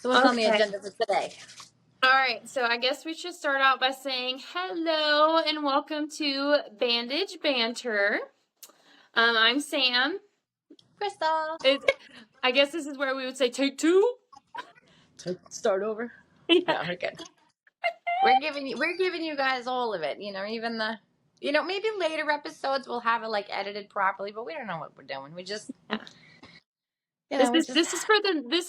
So what's on the Okay. agenda for today? All right, so I guess we should start out by saying hello and welcome to Bandage Banter. I'm Sam. Krystal. I guess this is where we would say take two. Start over. Yeah. Okay. We're giving you guys all of it. Even the, maybe later episodes we'll have it like edited properly, but we don't know what we're doing. We just, This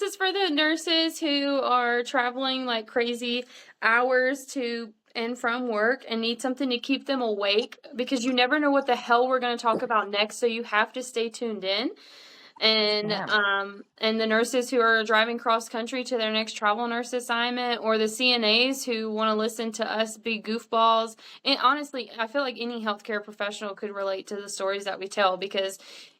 is for the nurses who are traveling like crazy hours to and from work and need something to keep them awake, because you never know what the hell we're going to talk about next, so you have to stay tuned in. And and the nurses who are driving cross country to their next travel nurse assignment, or the CNAs who want to listen to us be goofballs. And honestly, I feel like any healthcare professional could relate to the stories that we tell, because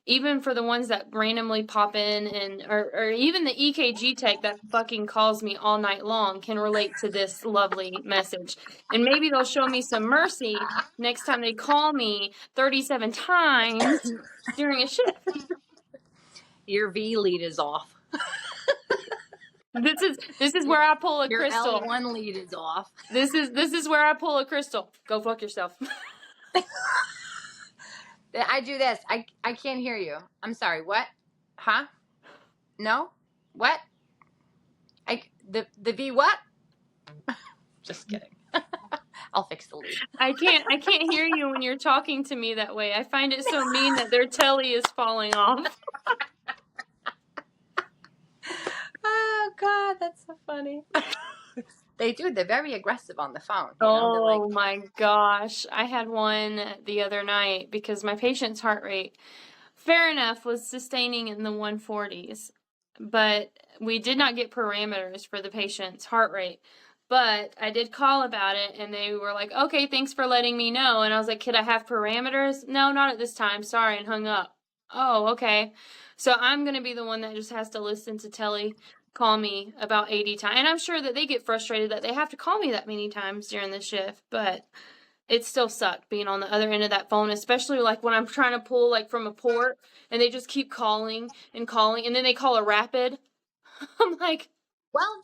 even for the ones that randomly pop in or even the EKG tech that fucking calls me all night long can relate to this lovely message. And maybe they'll show me some mercy next time they call me 37 times during a shift. Your V lead is off. This is where I pull a Your Krystal. L1 lead is off. This is where I pull a Krystal. Go fuck yourself. I do this. I can't hear you. I'm sorry. What? Huh? No? What? The V what? Just kidding. I'll fix the lead. I can't hear you when you're talking to me that way. I find it so mean that their telly is falling off. Oh God, that's so funny. They do. They're very aggressive on the phone. Oh my gosh. I had one the other night because my patient's heart rate, fair enough, was sustaining in the 140s. But we did not get parameters for the patient's heart rate. But I did call about it, and they were like, okay, thanks for letting me know. And I was like, could I have parameters? No, not at this time. Sorry, and hung up. Oh, okay. So I'm going to be the one that just has to listen to Telly call me about 80 times. And I'm sure that they get frustrated that they have to call me that many times during the shift. But it still sucked being on the other end of that phone, especially like when I'm trying to pull like from a port and they just keep calling and calling, and then they call a rapid. I'm like, well,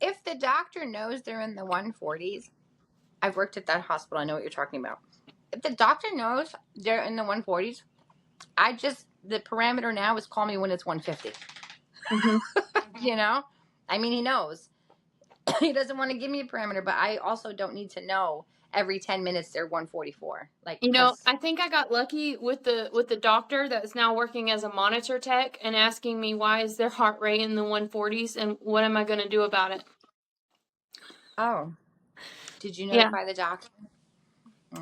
if the doctor knows they're in the 140s, I've worked at that hospital. I know what you're talking about. If the doctor knows they're in the 140s, the parameter now is call me when it's 150. mm-hmm. I mean, he knows. He doesn't want to give me a parameter, but I also don't need to know every 10 minutes they're 144. I think I got lucky with the doctor that's now working as a monitor tech and asking me why is their heart rate in the 140s and what am I going to do about it. Oh, did you notify the doctor?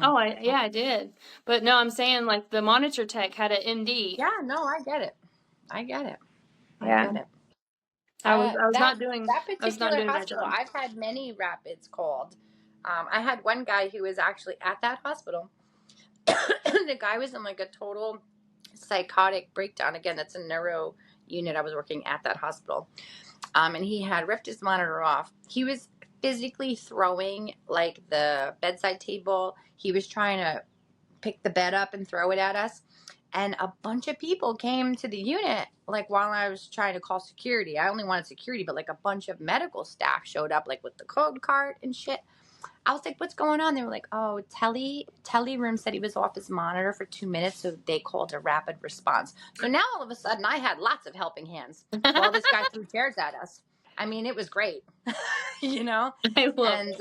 Oh, I did. But no, I'm saying like the monitor tech had an MD. Yeah, no, I get it. I get it. I was not doing that particular my hospital. job. I've had many rapids called. I had one guy who was actually at that hospital. The guy was in like a total psychotic breakdown. Again, that's a neuro unit. I was working at that hospital. And he had ripped his monitor off. He was physically throwing like the bedside table. He was trying to pick the bed up and throw it at us. And a bunch of people came to the unit, like while I was trying to call security. I only wanted security, but like a bunch of medical staff showed up, like with the code card and shit. I was like, what's going on? They were like, oh, Telly Room said he was off his monitor for 2 minutes, so they called a rapid response. So now all of a sudden I had lots of helping hands while this guy threw chairs at us. I mean, it was great, I love it.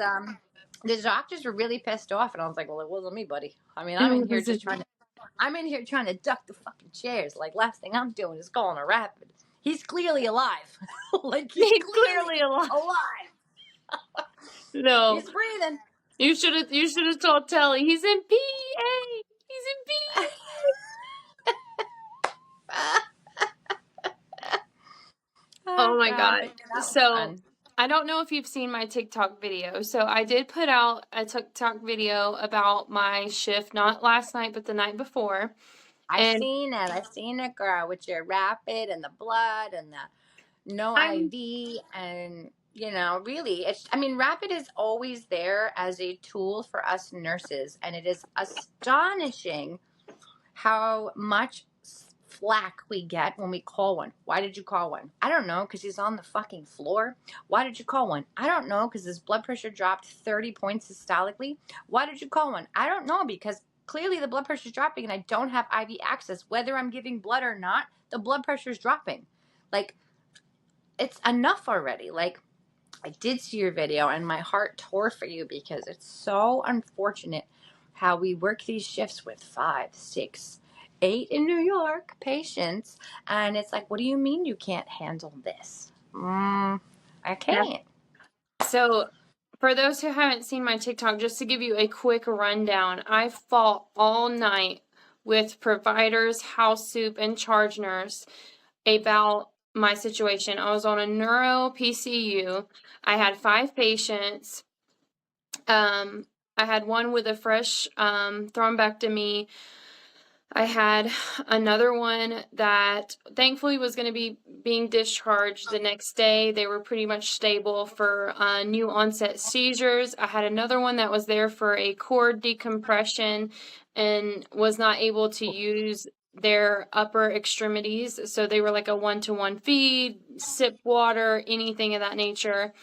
The doctors were really pissed off, and I was like, well, it wasn't me, buddy. I mean, I'm in here trying to duck the fucking chairs. Like, last thing I'm doing is calling a rapid. He's clearly alive. Like, he's clearly alive. No. He's breathing. You should have told Telly he's in PA. He's in PA. Oh my God. So I don't know if you've seen my TikTok video. So I did put out a TikTok video about my shift, not last night, but the night before. I've seen it. I've seen it, girl, with your rapid and the blood and the no IV. And, really, rapid is always there as a tool for us nurses. And it is astonishing how much flack we get when we call one. Why did you call one? I don't know, because he's on the fucking floor. Why did you call one? I don't know, because his blood pressure dropped 30 points systolically. Why did you call one? I don't know, because clearly the blood pressure is dropping and I don't have IV access. Whether I'm giving blood or not, the blood pressure is dropping. Like, it's enough already. Like, I did see your video and my heart tore for you, because it's so unfortunate how we work these shifts with 5, 6, 8 in New York patients, and it's like, what do you mean you can't handle this? I can't. Yeah. So, for those who haven't seen my TikTok, just to give you a quick rundown, I fought all night with providers, house soup, and charge nurse about my situation. I was on a neuro PCU. I had 5 patients. I had one with a fresh thrombectomy. I had another one that thankfully was going to be being discharged the next day. They were pretty much stable for new onset seizures. I had another one that was there for a cord decompression and was not able to use their upper extremities. So they were like a 1-to-1 feed, sip water, anything of that nature.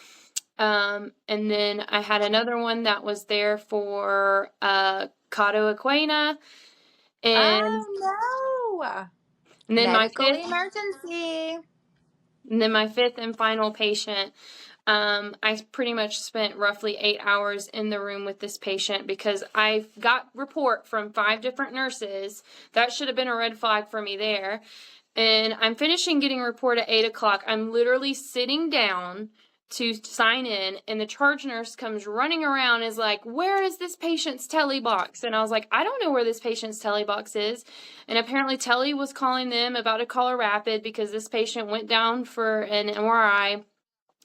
And then I had another one that was there for cauda equina. And Oh no! And then Medical emergency. And then my 5th and final patient, I pretty much spent roughly 8 hours in the room with this patient because I got report from 5 different nurses. That should have been a red flag for me there. And I'm finishing getting report at 8 o'clock. I'm literally sitting down to sign in, and the charge nurse comes running around, is like, where is this patient's tele box? And I was like, I don't know where this patient's tele box is. And apparently tele was calling them about a call a rapid because this patient went down for an MRI,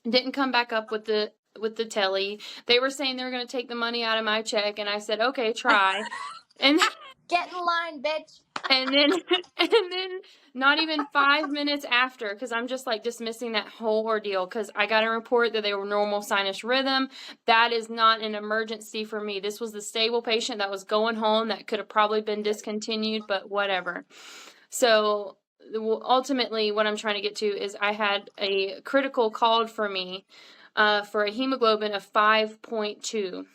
didn't come back up with the tele. They were saying they were going to take the money out of my check, and I said, okay, try. And get in line, bitch. and then not even 5 minutes after, because I'm just like dismissing that whole ordeal, because I got a report that they were normal sinus rhythm. That is not an emergency for me. This was the stable patient that was going home that could have probably been discontinued, but whatever. So ultimately what I'm trying to get to is I had a critical called for me for a hemoglobin of 5.2.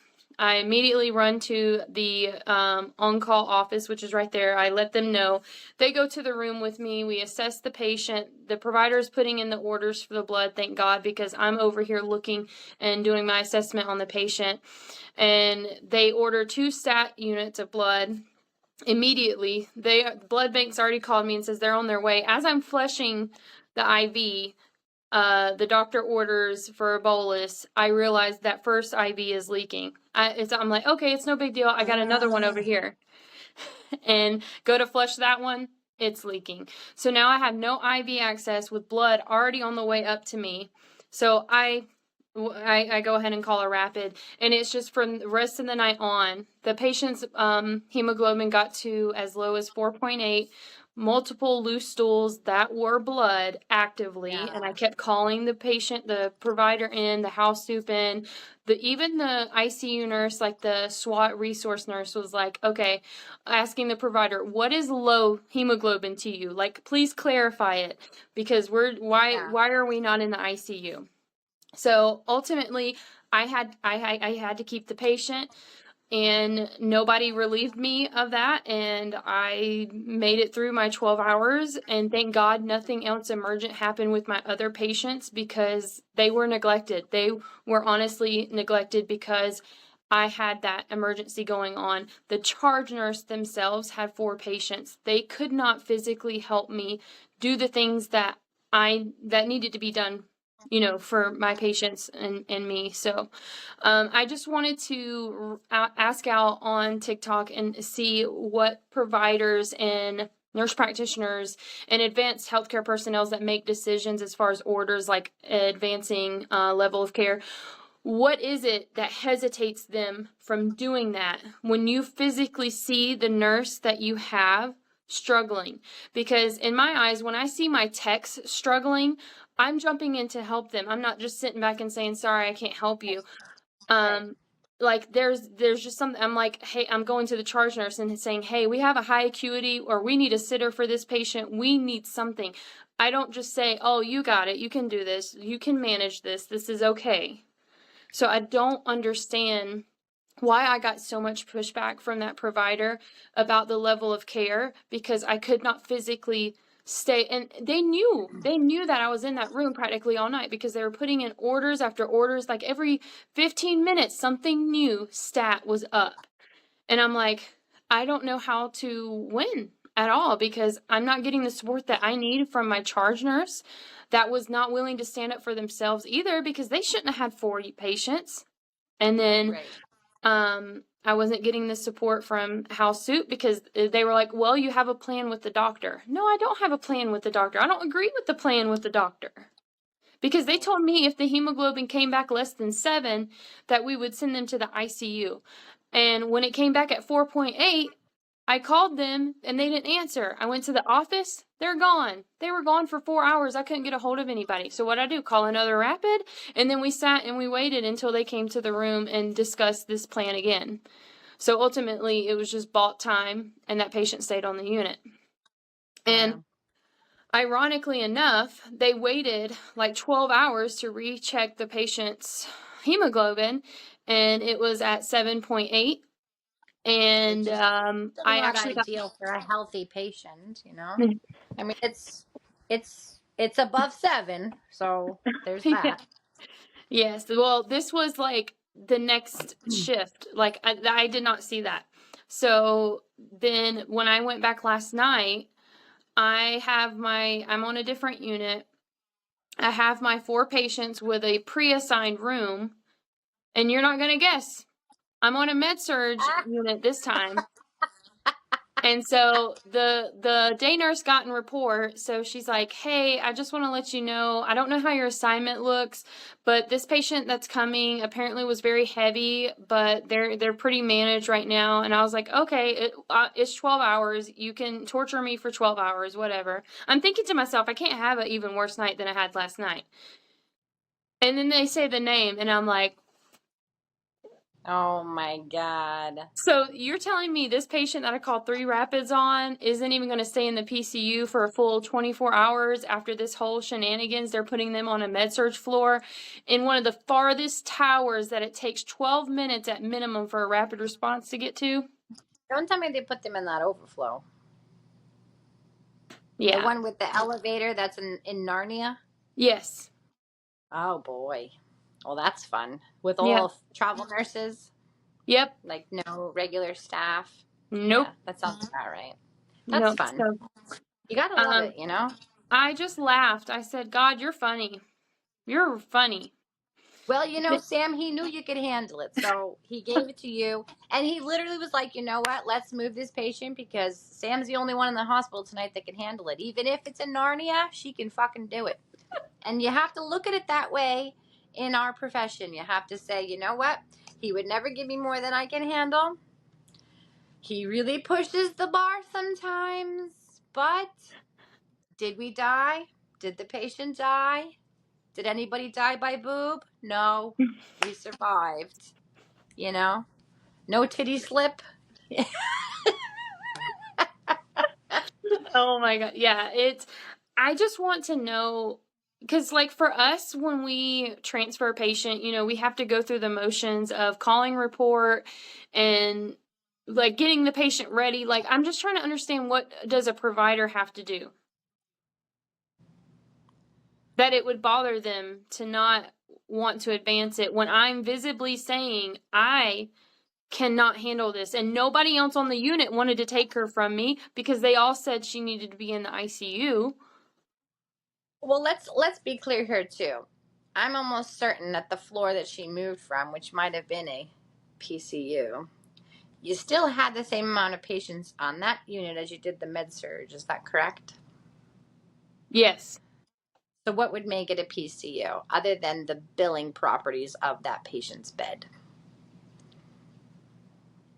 I immediately run to the on-call office, which is right there. I let them know. They go to the room with me. We assess the patient. The provider is putting in the orders for the blood, thank God, because I'm over here looking and doing my assessment on the patient. And they order 2 stat units of blood immediately. The blood bank's already called me and says they're on their way. As I'm flushing the IV, the doctor orders for a bolus. I realize that first IV is leaking. I'm like, okay, it's no big deal. I got another one over here. And go to flush that one, it's leaking. So now I have no IV access with blood already on the way up to me. So I go ahead and call a rapid, and it's just from the rest of the night on. The patient's hemoglobin got to as low as 4.8. Multiple loose stools that were blood actively, and I kept calling the patient, the provider in, the house soup in, even the ICU nurse, like the SWAT resource nurse, was like, okay, asking the provider, what is low hemoglobin to you? Like, please clarify it, because why are we not in the ICU? So ultimately, I had to keep the patient, and nobody relieved me of that, and I made it through my 12 hours, and thank God nothing else emergent happened with my other patients, because they were neglected. They were honestly neglected because I had that emergency going on. The charge nurse themselves had 4 patients. They could not physically help me do the things that needed to be done, for my patients and me. So I just wanted to ask out on TikTok and see what providers and nurse practitioners and advanced healthcare personnel that make decisions as far as orders, like advancing level of care. What is it that hesitates them from doing that when you physically see the nurse that you have struggling? Because in my eyes, when I see my techs struggling, I'm jumping in to help them. I'm not just sitting back and saying, sorry, I can't help you. like there's just something. I'm like, hey, I'm going to the charge nurse and saying, hey, we have a high acuity, or we need a sitter for this patient. We need something. I don't just say, oh, you got it. You can do this. You can manage this. This is okay. So I don't understand why I got so much pushback from that provider about the level of care, because I could not physically stay. And they knew that I was in that room practically all night, because they were putting in orders after orders. Like every 15 minutes, something new stat was up. And I'm like, I don't know how to win at all, because I'm not getting the support that I need from my charge nurse that was not willing to stand up for themselves either, because they shouldn't have had 40 patients. And then I wasn't getting the support from House Soup, because they were like, well, you have a plan with the doctor. No, I don't have a plan with the doctor. I don't agree with the plan with the doctor, because they told me if the hemoglobin came back less than 7, that we would send them to the ICU. And when it came back at 4.8, I called them and they didn't answer. I went to the office. They're gone. They were gone for 4 hours. I couldn't get a hold of anybody. So what I do, call another rapid. And then we sat and we waited until they came to the room and discussed this plan again. So ultimately it was just bought time, and that patient stayed on the unit. And ironically enough, they waited like 12 hours to recheck the patient's hemoglobin, and it was at 7.8. And I actually got ideal for a healthy patient, you know. I mean, it's above 7, so there's that. Yes. Well, this was like the next shift. Like I did not see that. So then when I went back last night, I'm on a different unit. I have my 4 patients with a pre-assigned room, and you're not going to guess, I'm on a med-surg unit this time. And so the day nurse got in report. So she's like, hey, I just want to let you know, I don't know how your assignment looks, but this patient that's coming apparently was very heavy, but they're pretty managed right now. And I was like, okay, it's 12 hours. You can torture me for 12 hours, whatever. I'm thinking to myself, I can't have an even worse night than I had last night. And then they say the name, and I'm like, oh my God. So you're telling me this patient that I called 3 rapids on isn't even going to stay in the PCU for a full 24 hours after this whole shenanigans? They're putting them on a med-surg floor in one of the farthest towers that it takes 12 minutes at minimum for a rapid response to get to. Don't tell me they put them in that overflow. Yeah. The one with the elevator that's in Narnia? Yes. Oh boy. Well, that's fun. With all travel nurses? Yep. Like no regular staff? Nope. Yeah, that sounds about right. That's nope. fun. So, you gotta love it, you know? I just laughed. I said, God, you're funny. You're funny. Well, you know, Sam, he knew you could handle it, so he gave it to you. And he literally was like, you know what? Let's move this patient, because Sam's the only one in the hospital tonight that can handle it. Even if it's in Narnia, she can fucking do it. And you have to look at it that way in our profession. You have to say, you know what? He would never give me more than I can handle. He really pushes the bar sometimes. But did we die? Did the patient die? Did anybody die by boob? No. We survived. You know? No titty slip. Oh my God. Yeah, I just want to know, because like for us, when we transfer a patient, you know, we have to go through the motions of calling report and like getting the patient ready. Like, I'm just trying to understand, what does a provider have to do that it would bother them to not want to advance it, when I'm visibly saying I cannot handle this, and nobody else on the unit wanted to take her from me because they all said she needed to be in the ICU. Well, let's be clear here too. I'm almost certain that the floor that she moved from, which might have been a PCU, you still had the same amount of patients on that unit as you did the med surge. Is that correct? Yes. So what would make it a PCU other than the billing properties of that patient's bed?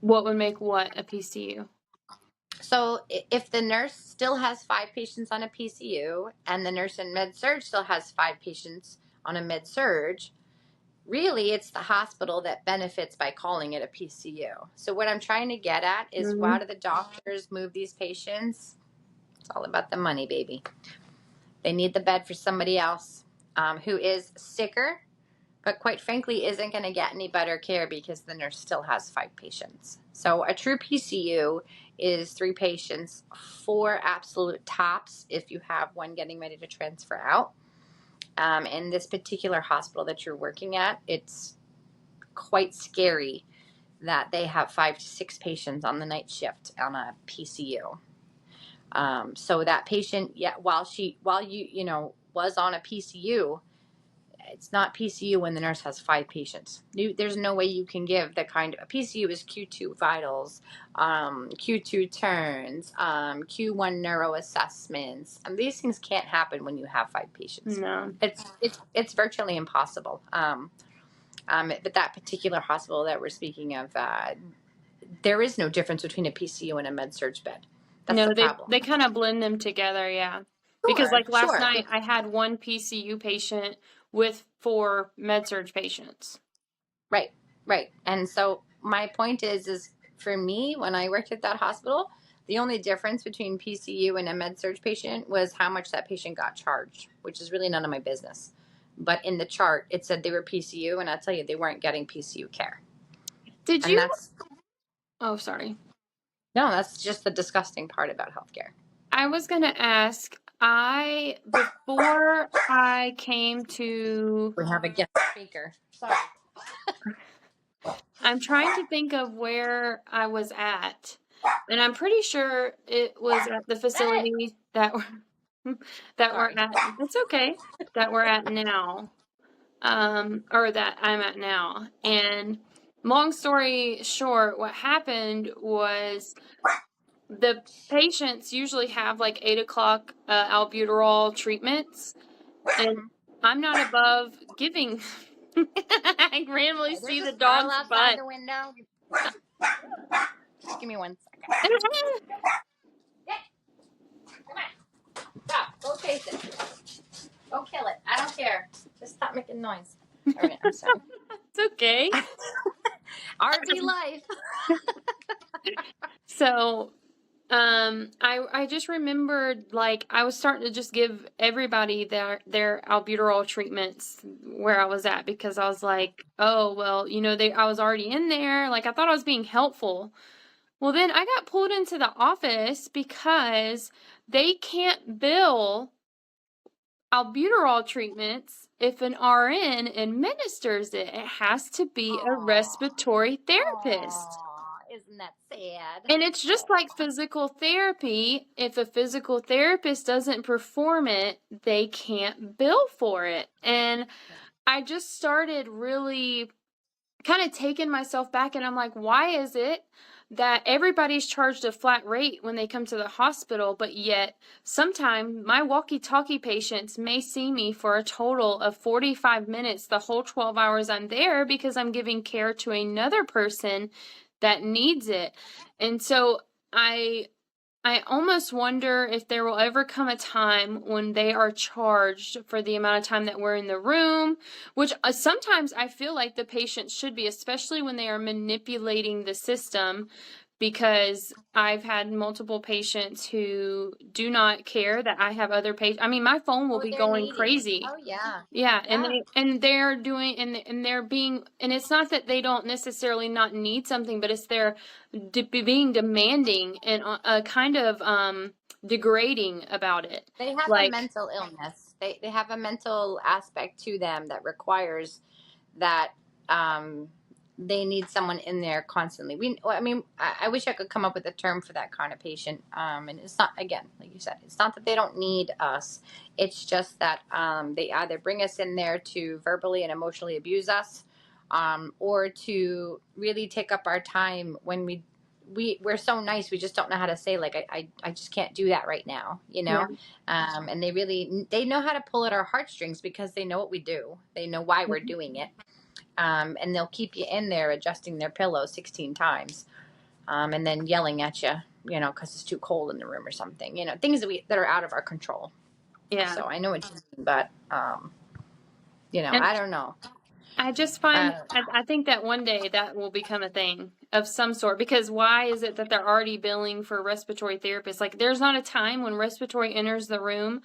What would make what a PCU? So if the nurse still has 5 patients on a PCU and the nurse in med surge still has 5 patients on a med surge, really it's the hospital that benefits by calling it a PCU. So what I'm trying to get at is, why do the doctors move these patients? It's all about the money, baby. They need the bed for somebody else who is sicker, but quite frankly isn't going to get any better care because the nurse still has 5 patients. So a true PCU is 3 patients, 4 absolute tops if you have one getting ready to transfer out. In this particular hospital that you're working at, it's quite scary that they have 5 to 6 patients on the night shift on a PCU. So that patient, yeah, while you was on a PCU, it's not PCU when the nurse has 5 patients. There's no way you can give the kind of, a PCU is Q2 vitals, Q2 turns, Q1 neuro assessments. These things can't happen when you have 5 patients. No. It's virtually impossible. But that particular hospital that we're speaking of, there is no difference between a PCU and a med-surg bed. That's the problem. They kind of blend them together, yeah. Because like last night, I had 1 PCU patient with 4 med-surg patients. Right. And so my point is for me, when I worked at that hospital, the only difference between PCU and a med-surg patient was how much that patient got charged, which is really none of my business. But in the chart, it said they were PCU, and I'll tell you, they weren't getting PCU care. Did you? Oh, sorry. No, that's just the disgusting part about healthcare. I was going to ask, before I came to... We have a guest speaker. Sorry. I'm trying to think of where I was at, and I'm pretty sure it was at the facility that we're at. It's okay. That we're at now, or that I'm at now. And long story short, what happened was the patients usually have like 8 o'clock albuterol treatments, and I'm not above giving. I randomly see the dog's butt. The window. Just give me 1 second. Come on. Stop. Go chase it. Go kill it. I don't care. Just stop making noise. All right, I'm sorry. It's okay. RV life. So, I just remembered, like, I was starting to just give everybody their albuterol treatments where I was at, because I was like, oh, well, I was already in there. Like, I thought I was being helpful. Well, then I got pulled into the office because they can't bill albuterol treatments if an RN administers it. It has to be a respiratory therapist. Isn't that sad? And it's just like physical therapy. If a physical therapist doesn't perform it, they can't bill for it. And I just started really kind of taking myself back, and I'm like, why is it that everybody's charged a flat rate when they come to the hospital, but yet sometimes my walkie-talkie patients may see me for a total of 45 minutes the whole 12 hours I'm there, because I'm giving care to another person that needs it. And so I almost wonder if there will ever come a time when they are charged for the amount of time that we're in the room, which sometimes I feel like the patients should be, especially when they are manipulating the system, because I've had multiple patients who do not care that I have other patients. I mean, my phone will be going crazy. Oh, yeah. Yeah, they're doing, and they're being, and it's not that they don't necessarily not need something, but it's they're being demanding and kind of degrading about it. They have a mental illness. They have a mental aspect to them that requires that they need someone in there constantly. I wish I could come up with a term for that kind of patient. And it's not, again, like you said, it's not that they don't need us. It's just that they either bring us in there to verbally and emotionally abuse us, or to really take up our time when we're so nice, we just don't know how to say, like, I just can't do that right now, Yeah. And they know how to pull at our heartstrings because they know what we do. They know why we're doing it. And they'll keep you in there adjusting their pillow 16 times, and then yelling at you, because it's too cold in the room or something, things that are out of our control. Yeah. So I know what you mean, but, I don't know. I just find, I think that one day that will become a thing of some sort, because why is it that they're already billing for respiratory therapists? Like, there's not a time when respiratory enters the room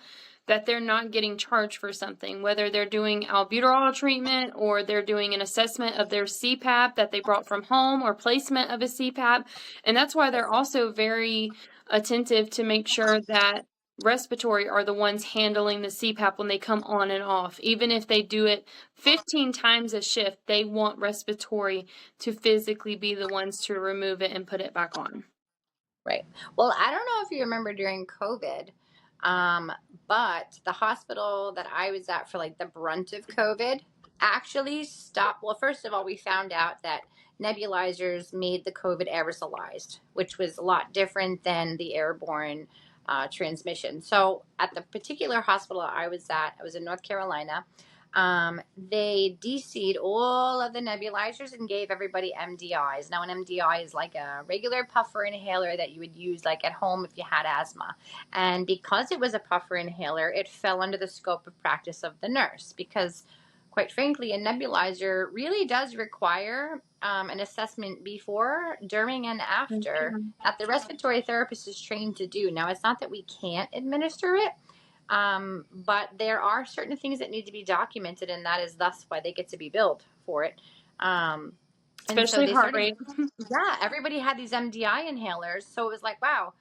that they're not getting charged for something, whether they're doing albuterol treatment or they're doing an assessment of their CPAP that they brought from home or placement of a CPAP. And that's why they're also very attentive to make sure that respiratory are the ones handling the CPAP when they come on and off. Even if they do it 15 times a shift, they want respiratory to physically be the ones to remove it and put it back on. Right. Well, I don't know if you remember during COVID, um, but the hospital that I was at for like the brunt of COVID actually stopped. Well, first of all, we found out that nebulizers made the COVID aerosolized, which was a lot different than the airborne transmission. So at the particular hospital I was at, I was in North Carolina. They DC'd all of the nebulizers and gave everybody MDIs. Now, an MDI is like a regular puffer inhaler that you would use like at home if you had asthma. And because it was a puffer inhaler, it fell under the scope of practice of the nurse because, quite frankly, a nebulizer really does require an assessment before, during, and after that the respiratory therapist is trained to do. Now, it's not that we can't administer it, but there are certain things that need to be documented, and that is thus why they get to be billed for it. And so Especially they heart started, rate. yeah, everybody had these MDI inhalers. So it was like, wow,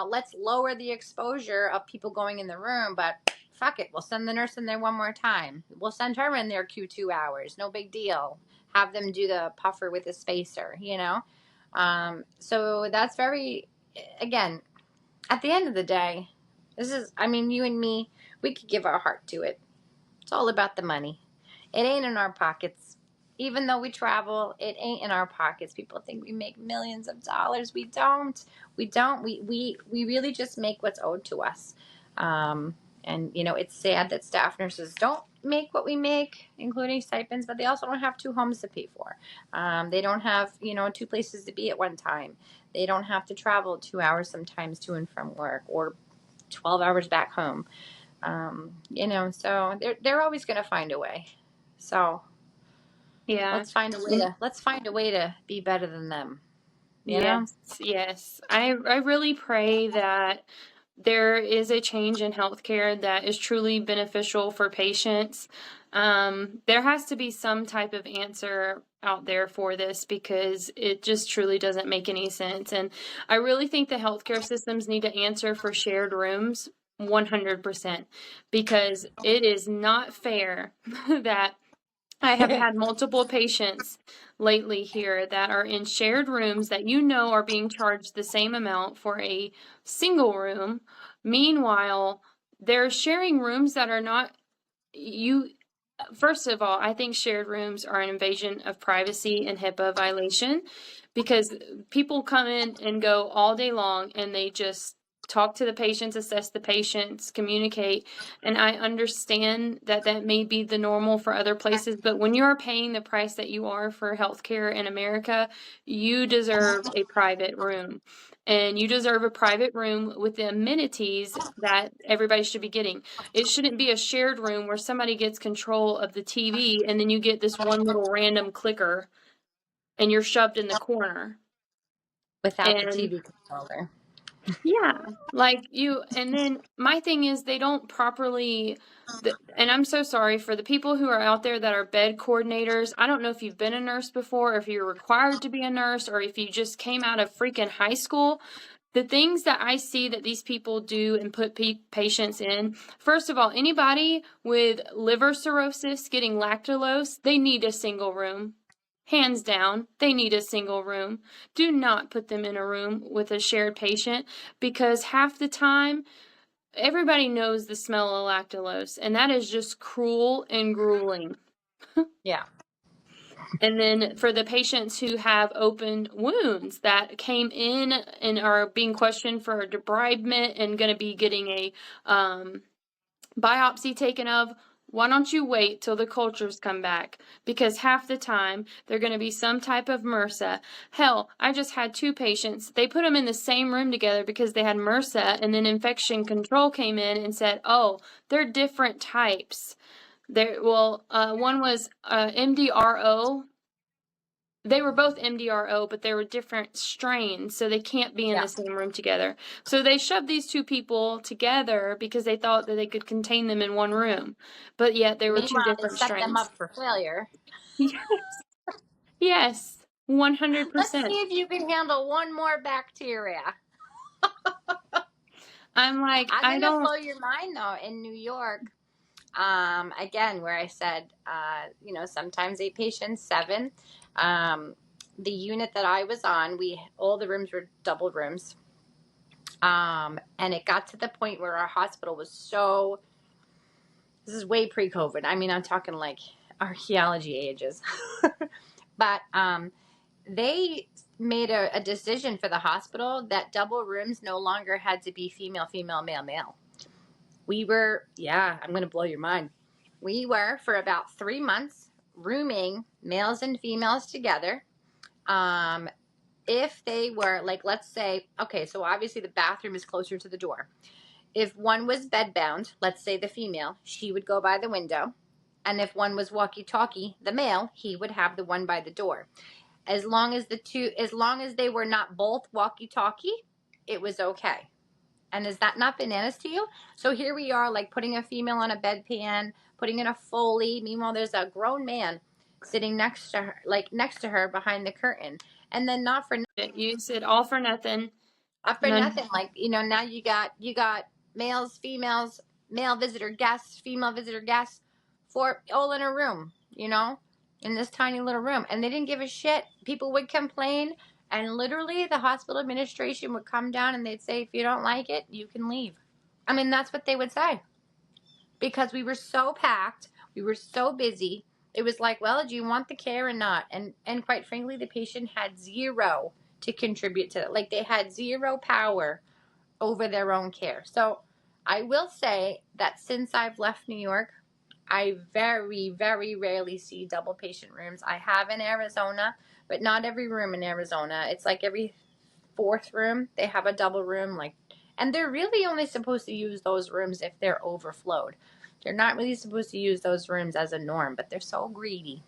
let's lower the exposure of people going in the room, but fuck it. We'll send the nurse in there one more time. We'll send her in there Q2 hours. No big deal. Have them do the puffer with a spacer, you know? So that's very, again, at the end of the day, this is, I mean, you and me, we could give our heart to it. It's all about the money. It ain't in our pockets. Even though we travel, it ain't in our pockets. People think we make millions of dollars. We don't. We don't. We really just make what's owed to us. And, you know, it's sad that staff nurses don't make what we make, including stipends, but they also don't have two homes to pay for. They don't have, you know, two places to be at one time. They don't have to travel 2 hours sometimes to and from work, or 12 hours back home. You know, so they're always going to find a way. So Yeah. let's find a way to be better than them. You know? Yes, yes. I really pray that there is a change in healthcare that is truly beneficial for patients. There has to be some type of answer out there for this, because it just truly doesn't make any sense. And I really think the healthcare systems need to answer for shared rooms 100%, because it is not fair that I have had multiple patients lately here that are in shared rooms that are being charged the same amount for a single room. Meanwhile, they're sharing rooms that are not you. First of all, I think shared rooms are an invasion of privacy and HIPAA violation, because people come in and go all day long and they just talk to the patients, assess the patients, communicate. And I understand that that may be the normal for other places, but when you are paying the price that you are for healthcare in America, you deserve a private room. And you deserve a private room with the amenities that everybody should be getting. It shouldn't be a shared room where somebody gets control of the TV and then you get this one little random clicker and you're shoved in the corner. Without the And TV controller. yeah, like and then my thing is they don't properly, and I'm so sorry for the people who are out there that are bed coordinators. I don't know if you've been a nurse before, or if you're required to be a nurse, or if you just came out of freaking high school. The things that I see that these people do and put patients in, first of all, anybody with liver cirrhosis getting lactulose, they need a single room. Hands down, they need a single room. Do not put them in a room with a shared patient, because half the time, everybody knows the smell of lactulose, and that is just cruel and grueling. Yeah. And then for the patients who have open wounds that came in and are being questioned for debridement and going to be getting a biopsy taken of, why don't you wait till the cultures come back? Because half the time they're going to be some type of MRSA. Hell, I just had 2 patients. They put them in the same room together because they had MRSA, and then infection control came in and said, oh, they're different types. One was MDRO. They were both MDRO, but they were different strains, so they can't be in the same room together. So they shoved these two people together because they thought that they could contain them in one room, but yet they were two Meanwhile, they different set them strains. up for failure. Yes, yes, Let's see 100%. if you can handle one more bacteria. I'm like, I'm gonna blow your mind though. In New York, again, where I said, sometimes 8 patients, 7. The unit that I was on, all the rooms were double rooms. And it got to the point where our hospital was so, this is way pre-COVID. I mean, I'm talking like archaeology ages. But they made a decision for the hospital that double rooms no longer had to be female, female, male, male. We were, I'm going to blow your mind. We were, for about 3 months, rooming males and females together. If they were, like, let's say, okay, so obviously the bathroom is closer to the door. If one was bedbound, let's say the female, she would go by the window. And if one was walkie-talkie, the male, he would have the one by the door. As long as they were not both walkie-talkie, it was okay. And is that not bananas to you? So here we are, like, putting a female on a bedpan, putting in a Foley. Meanwhile, there's a grown man sitting next to her behind the curtain. And then not for use it all for nothing. nothing. Like, now you got males, females, male visitor guests, female visitor guests, all in a room, in this tiny little room. And they didn't give a shit. People would complain. And literally, the hospital administration would come down and they'd say, if you don't like it, you can leave. I mean, that's what they would say. Because we were so packed. We were so busy. It was like, well, do you want the care or not? And quite frankly, the patient had zero to contribute to it. Like, they had zero power over their own care. So I will say that since I've left New York, I very, very rarely see double patient rooms. I have in Arizona, but not every room in Arizona. It's like every 4th room, they have a double room. And they're really only supposed to use those rooms if they're overflowed. They're not really supposed to use those rooms as a norm, but they're so greedy.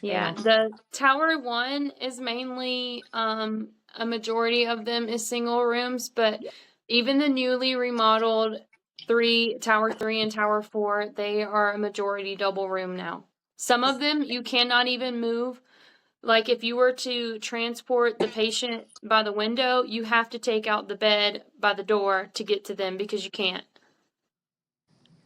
Yeah, the Tower 1 is mainly, a majority of them is single rooms, but even the newly remodeled Tower 3 and Tower 4, they are a majority double room now. Some of them you cannot even move. Like, if you were to transport the patient by the window, you have to take out the bed by the door to get to them because you can't.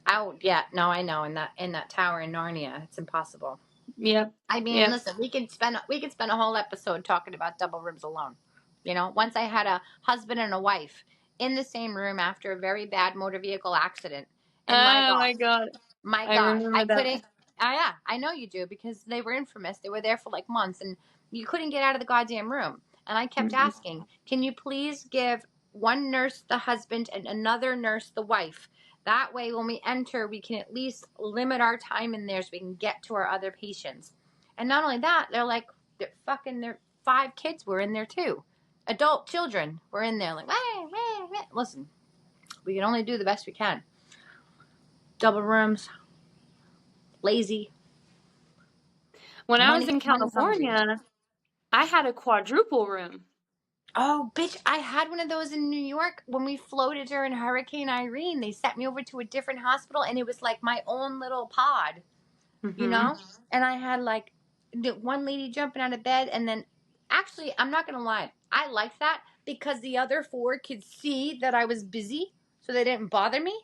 Oh, yeah. No, I know. In that tower in Narnia, it's impossible. Yep. I mean, listen, we could spend a whole episode talking about double rooms alone. Once I had a husband and a wife in the same room after a very bad motor vehicle accident. And my God. I couldn't. Oh, yeah, I know you do, because they were infamous. They were there for like months, and you couldn't get out of the goddamn room. And I kept asking, can you please give one nurse the husband and another nurse the wife? That way, when we enter, we can at least limit our time in there so we can get to our other patients. And not only that, their 5 kids were in there too. Adult children were in there, like, listen, we can only do the best we can. Double rooms, lazy. When I was in California, I had a quadruple room. Oh, bitch, I had one of those in New York when we floated during Hurricane Irene. They sent me over to a different hospital, and it was like my own little pod, And I had like one lady jumping out of bed, and then actually, I'm not going to lie, I liked that because the other 4 could see that I was busy, so they didn't bother me,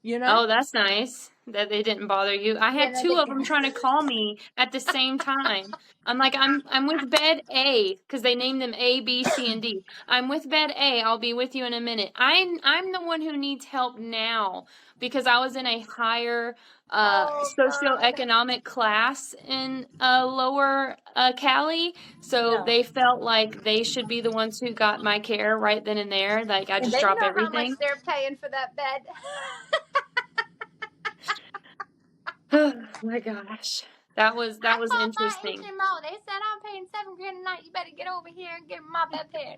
Oh, that's nice that they didn't bother you. I had 2 of them trying to call me at the same time. I'm like, I'm with bed A, because they named them A, B, C, and D. I'm with bed A. I'll be with you in a minute. I'm the one who needs help now because I was in a higher socioeconomic class in lower Cali, so they felt like they should be the ones who got my care right then and there. Like, I just drop everything. How much they're paying for that bed. Oh my gosh. That was interesting. They said, I'm paying $7,000 a night. You better get over here and get my bedpan.